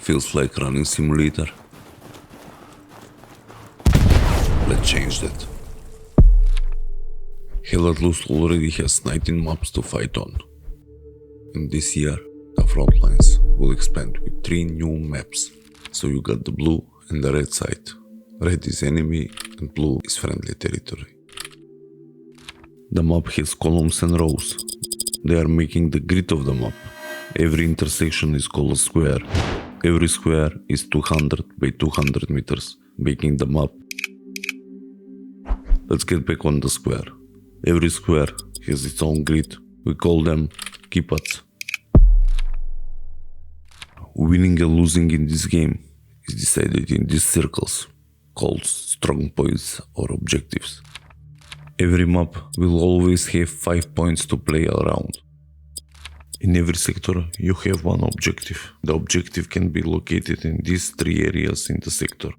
Feels like running simulator. Let's change that. Hell at Loose already has 19 maps to fight on. And this year, the front lines will expand with 3 new maps. So you got the blue and the red side. Red is enemy and blue is friendly territory. The map has columns and rows. They are making the grid of the map. Every intersection is called a square. Every square is 200 by 200 meters, making the map. Let's get back on the square. Every square has its own grid. We call them keypads. Winning and losing in this game is decided in these circles, called strong points or objectives. Every map will always have 5 points to play around. In every sector you have one objective. The objective can be located in these 3 areas in the sector.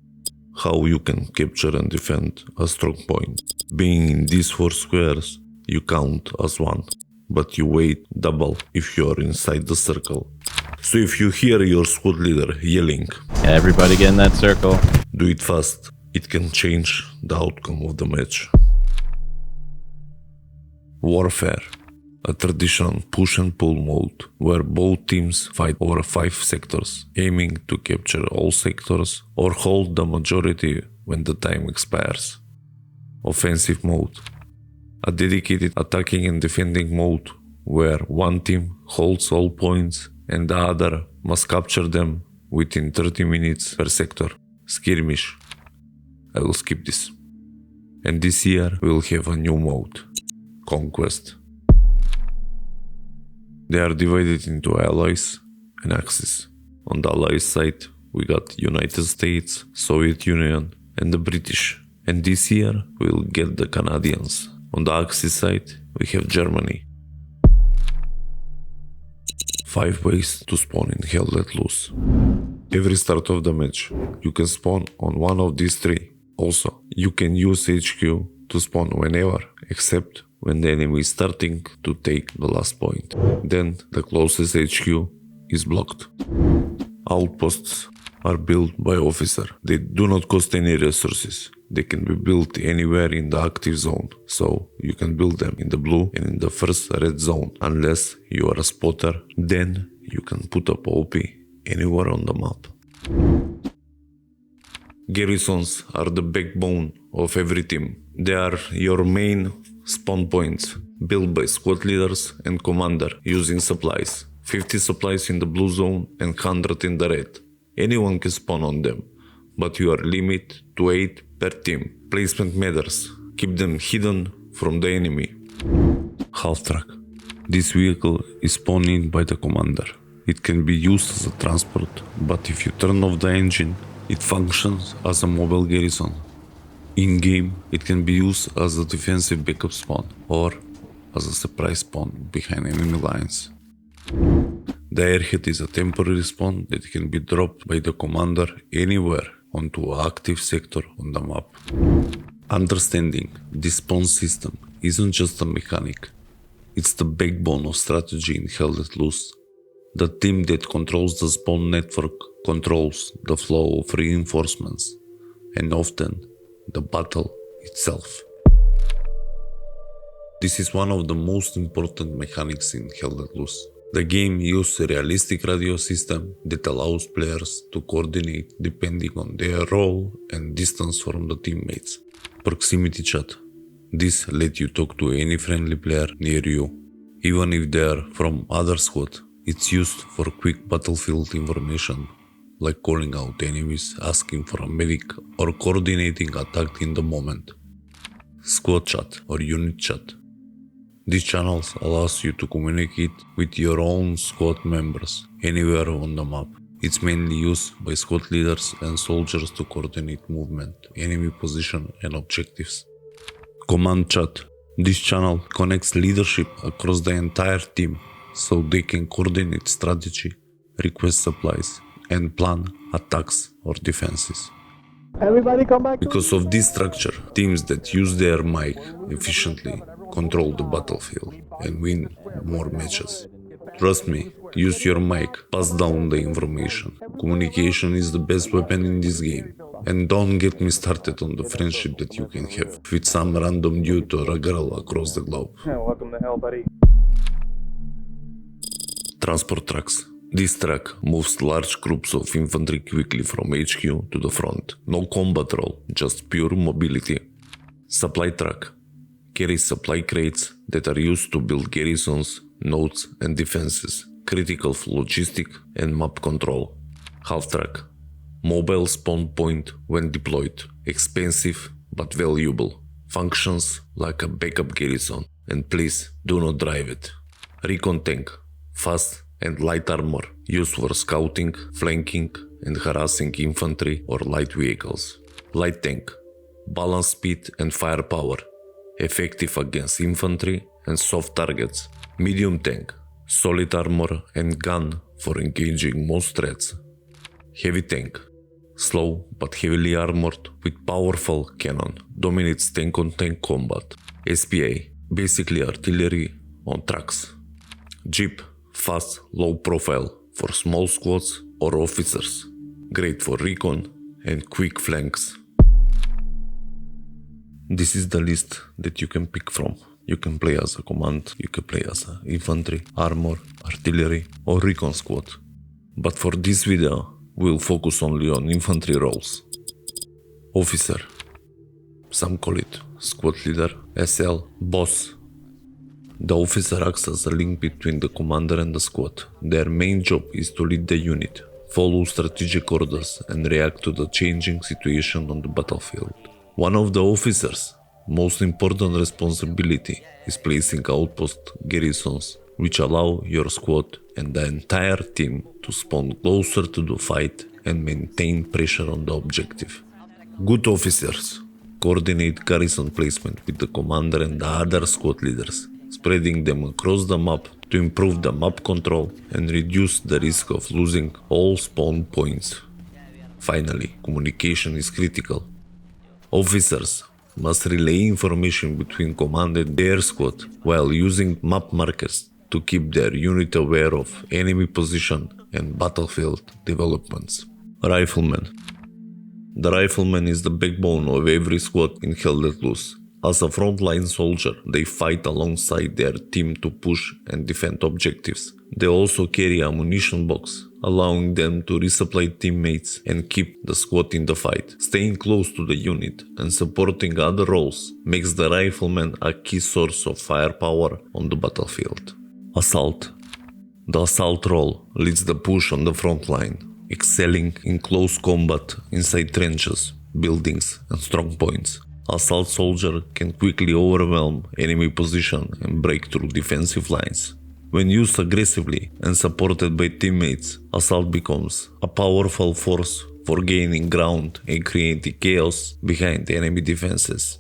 How you can capture and defend a strong point. Being in these 4 squares, you count as 1, but you weigh double if you are inside the circle. So if you hear your squad leader yelling, Everybody get in that circle. do it fast, it can change the outcome of the match. Warfare, a traditional push and pull mode where both teams fight over 5 sectors, aiming to capture all sectors or hold the majority when the time expires. Offensive mode, a dedicated attacking and defending mode where one team holds all points and the other must capture them within 30 minutes per sector. Skirmish. I will skip this. And this year we will have a new mode. Conquest. They are divided into allies and axis. On the allies side we got United States, Soviet Union and the British. And this year we'll get the Canadians. On the axis side we have Germany. 5 ways to spawn in Hell Let Loose. Every start of the match you can spawn on one of these 3. Also, you can use HQ to spawn whenever, except when the enemy is starting to take the last point. Then the closest HQ is blocked. Outposts are built by officer. They do not cost any resources. They can be built anywhere in the active zone, so you can build them in the blue and in the first red zone. Unless you are a spotter, then you can put up OP anywhere on the map. Garrisons are the backbone of every team. They are your main spawn points, built by squad leaders and commander using supplies. 50 supplies in the blue zone and 100 in the red. Anyone can spawn on them, but you are limited to 8 per team. Placement matters. Keep them hidden from the enemy. Half-track. This vehicle is spawned in by the commander. It can be used as a transport, but if you turn off the engine, it functions as a mobile garrison. In-game, it can be used as a defensive backup spawn or as a surprise spawn behind enemy lines. The airhead is a temporary spawn that can be dropped by the commander anywhere onto an active sector on the map. Understanding this spawn system isn't just a mechanic, it's the backbone of strategy in Hell Let Loose. The team that controls the spawn network controls the flow of reinforcements and often the battle itself. This is one of the most important mechanics in Hell Let Loose. The game uses a realistic radio system that allows players to coordinate depending on their role and distance from the teammates. Proximity chat. This lets you talk to any friendly player near you, even if they are from other squad. It's used for quick battlefield information, like calling out enemies, asking for a medic, or coordinating attack in the moment. Squad chat or unit chat. These channels allows you to communicate with your own squad members anywhere on the map. It's mainly used by squad leaders and soldiers to coordinate movement, enemy position and objectives. Command chat. This channel connects leadership across the entire team so they can coordinate strategy, request supplies and plan attacks or defenses. Everybody come back. Because of this structure, teams that use their mic efficiently control the battlefield and win more matches. Trust me, use your mic, pass down the information. Communication is the best weapon in this game. And don't get me started on the friendship that you can have with some random dude or a girl across the globe. Welcome to hell, buddy. Transport trucks. This truck moves large groups of infantry quickly from HQ to the front. No combat role, just pure mobility. Supply truck. Carries supply crates that are used to build garrisons, nodes and defenses, critical for logistic and map control. Half truck. Mobile spawn point when deployed. Expensive but valuable. Functions like a backup garrison. And please do not drive it. Recon tank. Fast and light armor used for scouting, flanking and harassing infantry or light vehicles. Light tank. Balance speed and firepower. Effective against infantry and soft targets. Medium tank. Solid armor and gun for engaging most threats. Heavy tank. Slow but heavily armored with powerful cannon. Dominates tank-on-tank combat. SPA. Basically artillery on trucks. Jeep. Fast, low profile for small squads or officers. Great for recon and quick flanks. This is the list that you can pick from. You can play as a command, you can play as a infantry, armor, artillery or recon squad. But for this video, we'll focus only on infantry roles. Officer. Some call it squad leader, SL, boss. The officer acts as a link between the commander and the squad. Their main job is to lead the unit, follow strategic orders and react to the changing situation on the battlefield. One of the officer's most important responsibility is placing outpost garrisons which allow your squad and the entire team to spawn closer to the fight and maintain pressure on the objective. Good officers coordinate garrison placement with the commander and the other squad leaders, spreading them across the map to improve the map control and reduce the risk of losing all spawn points. Finally, communication is critical. Officers must relay information between command and their squad while using map markers to keep their unit aware of enemy position and battlefield developments. Rifleman. The rifleman is the backbone of every squad in Hell Let Loose. As a frontline soldier, they fight alongside their team to push and defend objectives. They also carry a ammunition box, allowing them to resupply teammates and keep the squad in the fight. Staying close to the unit and supporting other roles makes the rifleman a key source of firepower on the battlefield. Assault. The assault role leads the push on the front line, excelling in close combat inside trenches, buildings and strong points. Assault soldier can quickly overwhelm enemy position and break through defensive lines. When used aggressively and supported by teammates, assault becomes a powerful force for gaining ground and creating chaos behind enemy defenses.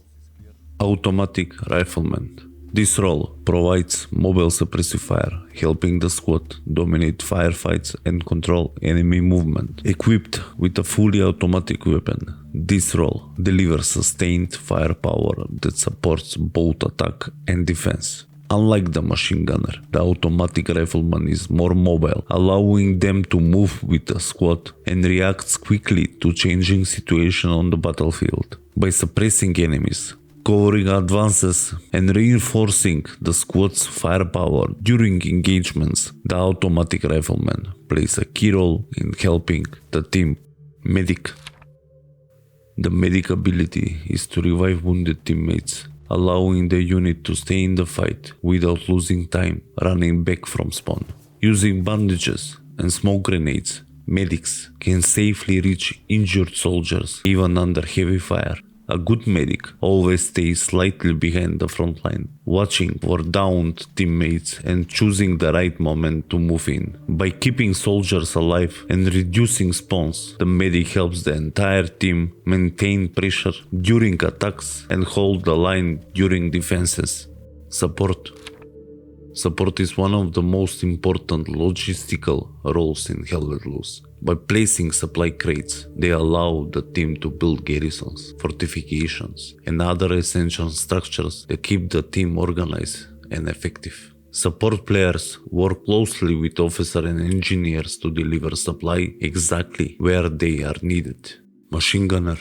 Automatic rifleman. This role provides mobile suppressive fire, helping the squad dominate firefights and control enemy movement. Equipped with a fully automatic weapon, this role delivers sustained firepower that supports both attack and defense. Unlike the machine gunner, the automatic rifleman is more mobile, allowing them to move with the squad and reacts quickly to changing situation on the battlefield. By suppressing enemies, covering advances and reinforcing the squad's firepower during engagements, the automatic rifleman plays a key role in helping the team. Medic. The medic ability is to revive wounded teammates, allowing the unit to stay in the fight without losing time running back from spawn. Using bandages and smoke grenades, medics can safely reach injured soldiers even under heavy fire. A good medic always stays slightly behind the front line, watching for downed teammates and choosing the right moment to move in. By keeping soldiers alive and reducing spawns, the medic helps the entire team maintain pressure during attacks and hold the line during defenses. Support. Support is one of the most important logistical roles in Hell Let Loose. By placing supply crates, they allow the team to build garrisons, fortifications, and other essential structures that keep the team organized and effective. Support players work closely with officers and engineers to deliver supply exactly where they are needed. Machine gunner.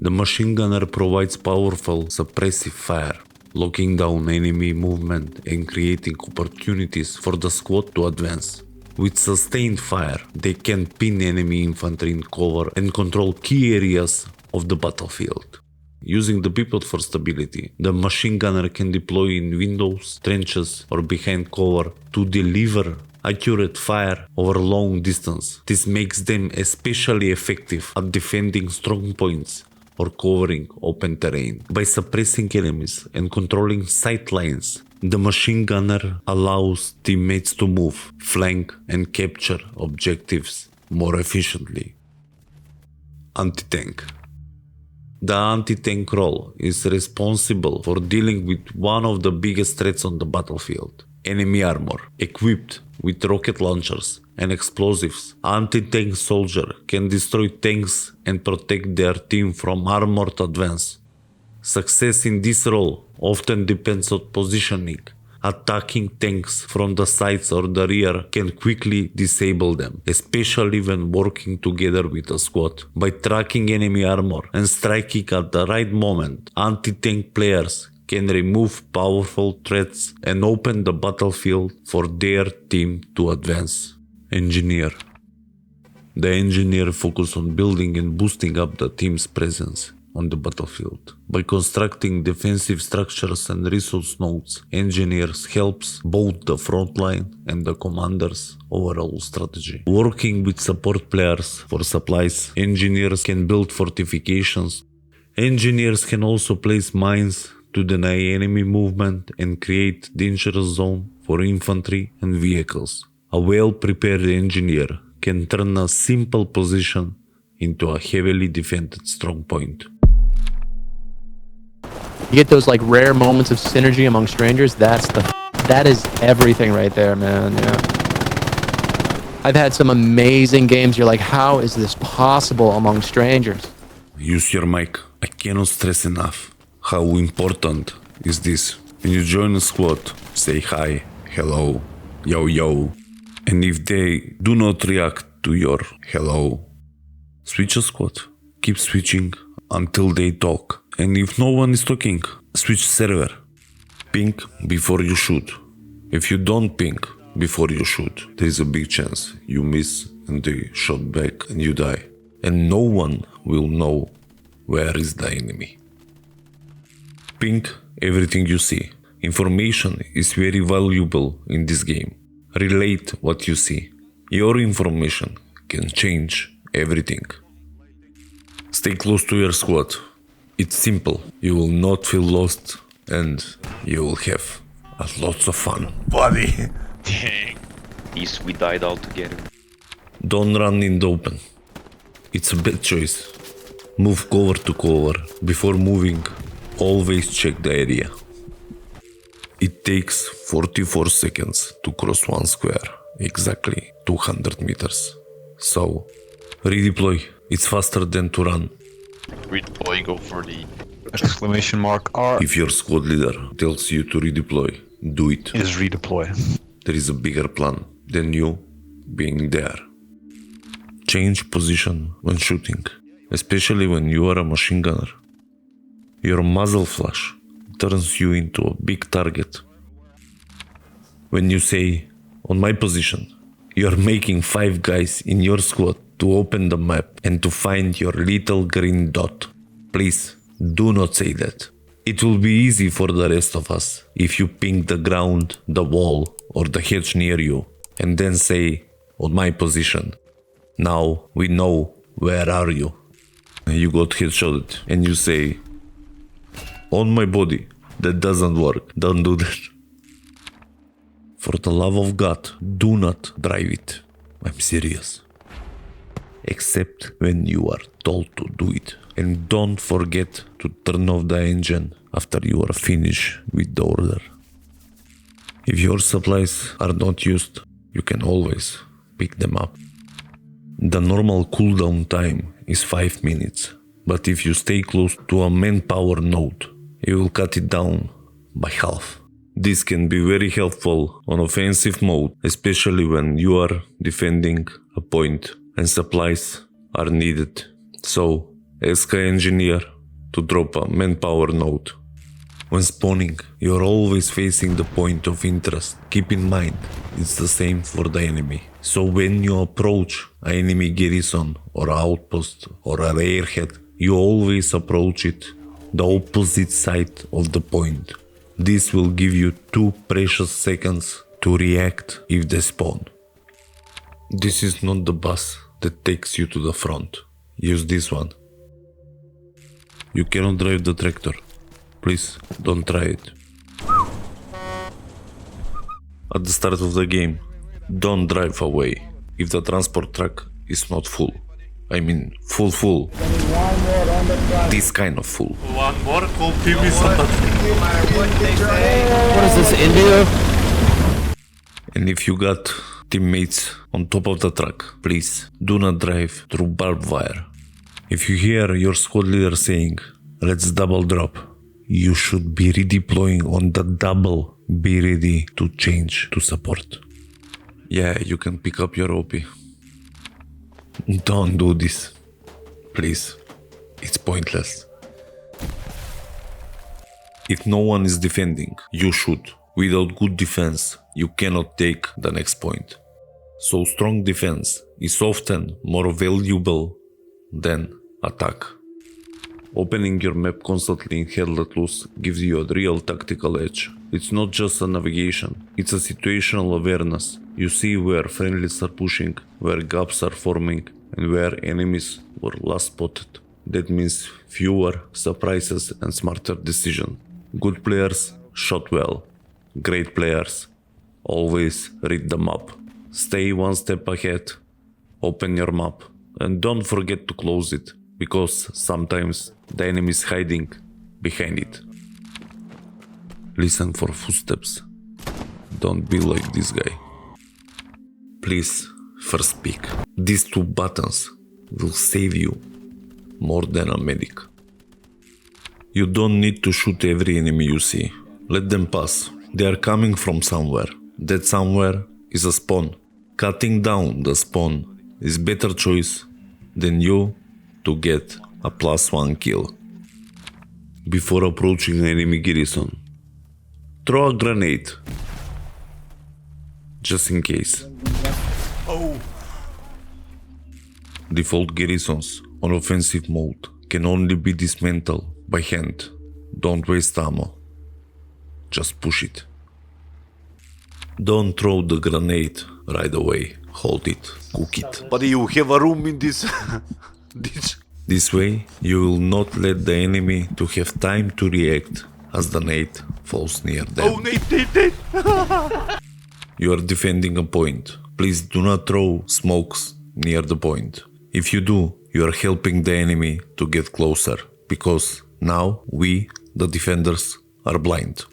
The machine gunner provides powerful suppressive fire, locking down enemy movement and creating opportunities for the squad to advance. With sustained fire, they can pin enemy infantry in cover and control key areas of the battlefield. Using the pivot for stability, the machine gunner can deploy in windows, trenches, or behind cover to deliver accurate fire over long distance. This makes them especially effective at defending strong points or covering open terrain. By suppressing enemies and controlling sight lines, the machine gunner allows teammates to move, flank, and capture objectives more efficiently. Anti-tank. The anti-tank role is responsible for dealing with one of the biggest threats on the battlefield: enemy armor. Equipped with rocket launchers and explosives, anti-tank soldier can destroy tanks and protect their team from armored advance. Success in this role often depends on positioning. Attacking tanks from the sides or the rear can quickly disable them, especially when working together with a squad. By tracking enemy armor and striking at the right moment, anti-tank players can remove powerful threats and open the battlefield for their team to advance. Engineer. The engineer focuses on building and boosting up the team's presence on the battlefield. By constructing defensive structures and resource nodes, engineers helps both the front line and the commander's overall strategy. Working with support players for supplies, engineers can build fortifications. Engineers can also place mines to deny enemy movement and create dangerous zone for infantry and vehicles. A well-prepared engineer can turn a simple position into a heavily defended strong point. You get those like rare moments of synergy among strangers. That is everything right there, man. Yeah. I've had some amazing games. You're like, how is this possible among strangers? Use your mic. I cannot stress enough how important is this. When you join a squad, say hi, hello, yo yo. And if they do not react to your hello, switch a squad. Keep switching until they talk. And if no one is talking, switch server. Ping before you shoot. If you don't ping before you shoot, there is a big chance you miss and they shot back and you die. And no one will know where is the enemy. Ping everything you see. Information is very valuable in this game. Relate what you see. Your information can change everything. Stay close to your squad. It's simple. You will not feel lost and you will have lots of fun. Buddy! Dang. We died all together. Don't run in the open. It's a bad choice. Move cover to cover. Before moving, always check the area. It takes 44 seconds to cross one square, exactly 200 meters. So, redeploy. It's faster than to run. Redeploy, go for the... Exclamation mark R If your squad leader tells you to redeploy, do it. is redeploy. There is a bigger plan than you being there. Change position when shooting, especially when you are a machine gunner. Your muzzle flash turns you into a big target. When you say, on my position, you are making 5 guys in your squad to open the map and to find your little green dot. Please, do not say that. It will be easy for the rest of us if you ping the ground, the wall, or the hedge near you, and then say, on my position. Now we know where are you. You got headshotted and you say, on my body. That doesn't work. Don't do that. For the love of God, do not drive it. I'm serious. Except when you are told to do it. And don't forget to turn off the engine after you are finished with the order. If your supplies are not used, you can always pick them up. The normal cooldown time is 5 minutes, but if you stay close to a manpower node, you will cut it down by half. This can be very helpful on offensive mode, especially when you are defending a point and supplies are needed. So, ask an engineer to drop a manpower node. When spawning, you are always facing the point of interest. Keep in mind, it's the same for the enemy. So when you approach an enemy garrison or outpost or a airhead, you always approach it the opposite side of the point. This will give you 2 precious seconds to react if they spawn. This is not the bus that takes you to the front. Use this one. You cannot drive the tractor. Please, don't try it. At the start of the game, don't drive away if the transport truck is not full. I mean, full. This kind of full. One more cool team is on the What is this, India? And if you got teammates on top of the truck, please do not drive through barbed wire. If you hear your squad leader saying, let's double drop, you should be redeploying on the double. Be ready to change to support. Yeah, you can pick up your OP. Don't do this. Please. It's pointless. If no one is defending, you should. Without good defense, you cannot take the next point. So strong defense is often more valuable than attack. Opening your map constantly and held let loose gives you a real tactical edge. It's not just a navigation, it's a situational awareness. You see where friendlies are pushing, where gaps are forming, and where enemies were last spotted. That means fewer surprises and smarter decisions. Good players shot well. Great players always read the map. Stay one step ahead, open your map, and don't forget to close it, because sometimes the enemy is hiding behind it. Listen for footsteps. Don't be like this guy. Please, first pick. These 2 buttons will save you more than a medic. You don't need to shoot every enemy you see. Let them pass. They are coming from somewhere. That somewhere is a spawn. Cutting down the spawn is better choice than you to get a +1 kill. Before approaching an enemy garrison, throw a grenade. Just in case. Default garrisons on offensive mode can only be dismantled by hand. Don't waste ammo. Just push it. Don't throw the grenade right away. Hold it. Cook it. But you have a room in this. This way, you will not let the enemy to have time to react as the nade falls near them. Oh, Nate. You are defending a point. Please do not throw smokes near the point. If you do, you are helping the enemy to get closer, because now we, the defenders, are blind.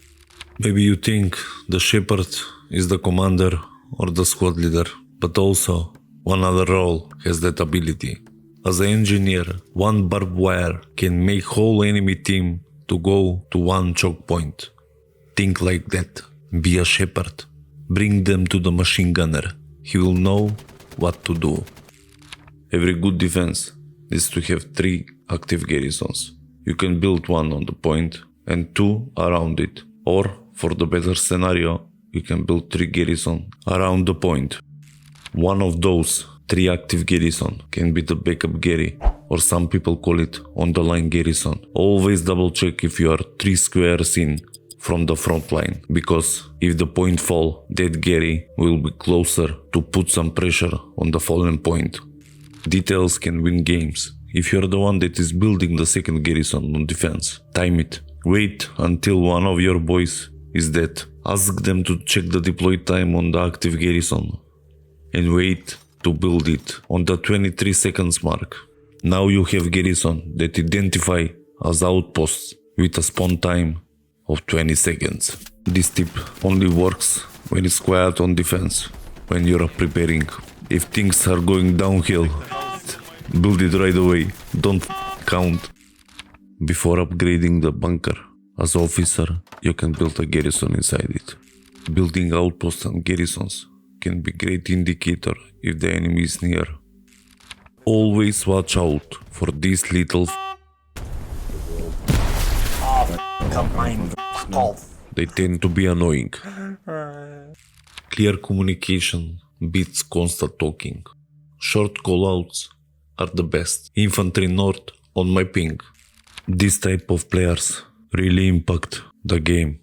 Maybe you think the shepherd is the commander or the squad leader, but also one other role has that ability. As an engineer, one barbed wire can make whole enemy team to go to one choke point. Think like that. Be a shepherd. Bring them to the machine gunner. He will know what to do. Every good defense needs to have 3 active garrisons. You can build 1 on the point and 2 around it. Or, for the better scenario, you can build 3 garrisons around the point. One of those 3 active garrison can be the backup garry, or some people call it on the line garrison. Always double check if you are 3 squares in from the front line, because if the point fall, that garry will be closer to put some pressure on the fallen point. Details can win games. If you are the one that is building the 2nd garrison on defense, time it. Wait until one of your boys is dead. Ask them to check the deploy time on the active garrison, and wait to build it on the 23 seconds mark. Now you have garrison that identify as outposts with a spawn time of 20 seconds. This tip only works when it's quiet on defense, when you are preparing. If things are going downhill, build it right away. Don't count. Before upgrading the bunker, As officer, you can build a garrison inside it. Building outposts and garrisons can be great indicator if the enemy is near. Always watch out for these little They tend to be annoying. Clear communication beats constant talking. Short callouts are the best. Infantry north on my ping. This type of players really impact the game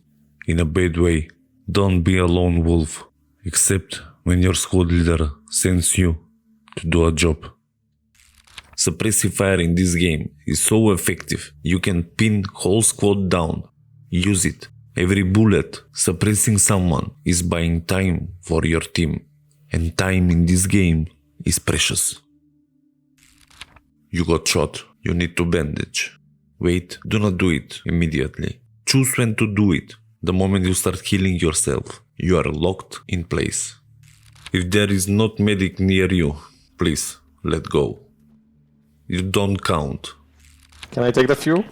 in a bad way. Don't be a lone wolf, except when your squad leader sends you to do a job. Suppressive fire in this game is so effective, you can pin whole squad down. Use it. Every bullet suppressing someone is buying time for your team, and time in this game is precious. You got shot, you need to bandage. Wait, do not do it immediately. Choose when to do it. The moment you start healing yourself, you are locked in place. If there is not medic near you, please let go. You don't count. Can I take the fuel?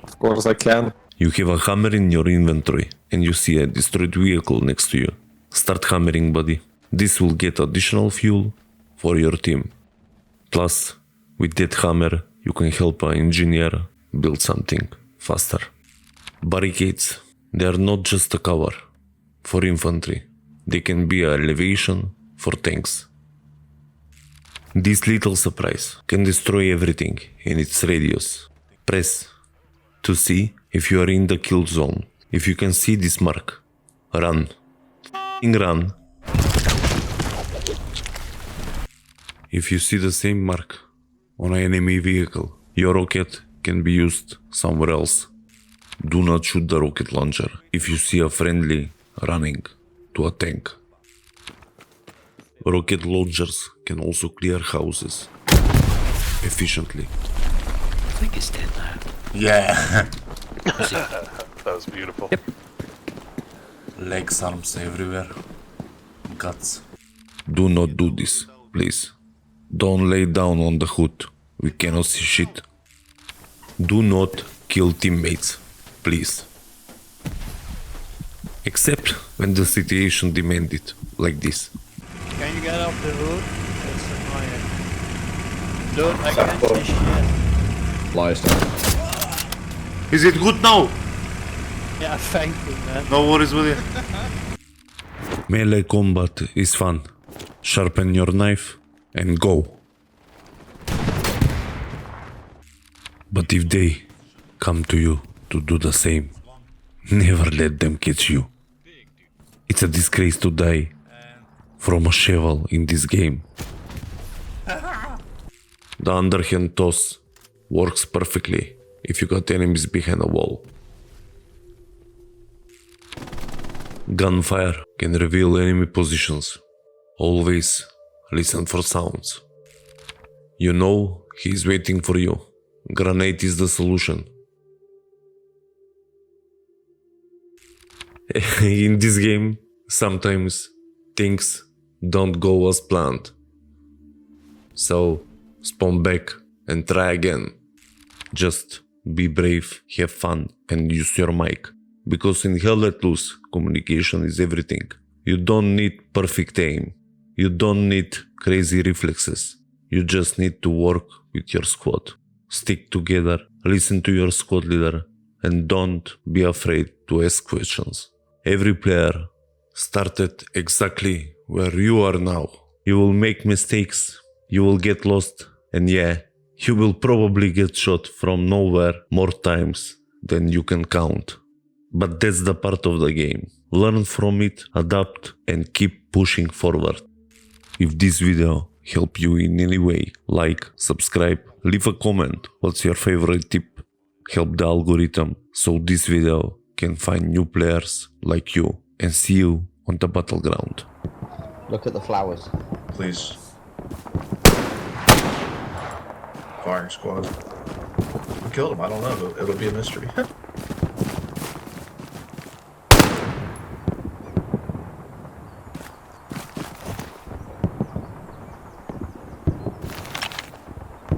Of course I can. You have a hammer in your inventory and you see a destroyed vehicle next to you. Start hammering, buddy. This will get additional fuel for your team. Plus, with that hammer, you can help an engineer build something faster. Barricades, they are not just a cover for infantry. They can be an elevation for tanks. This little surprise can destroy everything in its radius. Press to see if you are in the kill zone. If you can see this mark, run. Run. If you see the same mark on an enemy vehicle, your rocket can be used somewhere else. Do not shoot the rocket launcher if you see a friendly running to a tank. Rocket launchers can also clear houses efficiently. I think it's dead now. Yeah. That was beautiful. Yep. Legs, arms everywhere. Guts. Do not do this, please. Don't lay down on the hood. We cannot see shit. Do not kill teammates, please. Except when the situation demands it, like this. Can you get off the hood? That's annoying. Dude, I can't see shit. Lies down. Is it good now? Yeah, thank you, man. No worries with it. Melee combat is fun. Sharpen your knife and go. But if they come to you to do the same, never let them catch you. It's a disgrace to die from a shovel in this game. The underhand toss works perfectly if you got enemies behind a wall. Gunfire can reveal enemy positions. Always listen for sounds. You know he is waiting for you. Grenade is the solution. In this game, sometimes things don't go as planned. So, spawn back and try again. Just be brave, have fun, and use your mic. Because in Hell Let Loose, communication is everything. You don't need perfect aim. You don't need crazy reflexes. You just need to work with your squad. Stick together, listen to your squad leader, and don't be afraid to ask questions. Every player started exactly where you are now. You will make mistakes, you will get lost, and yeah, you will probably get shot from nowhere more times than you can count. But that's the part of the game. Learn from it, adapt, and keep pushing forward. If this video helped you in any way, like, subscribe, leave a comment. What's your favorite tip? Help the algorithm so this video can find new players like you and see you on the battleground. Look at the flowers. Please. Firing squad. Who killed him? I don't know. It'll be a mystery.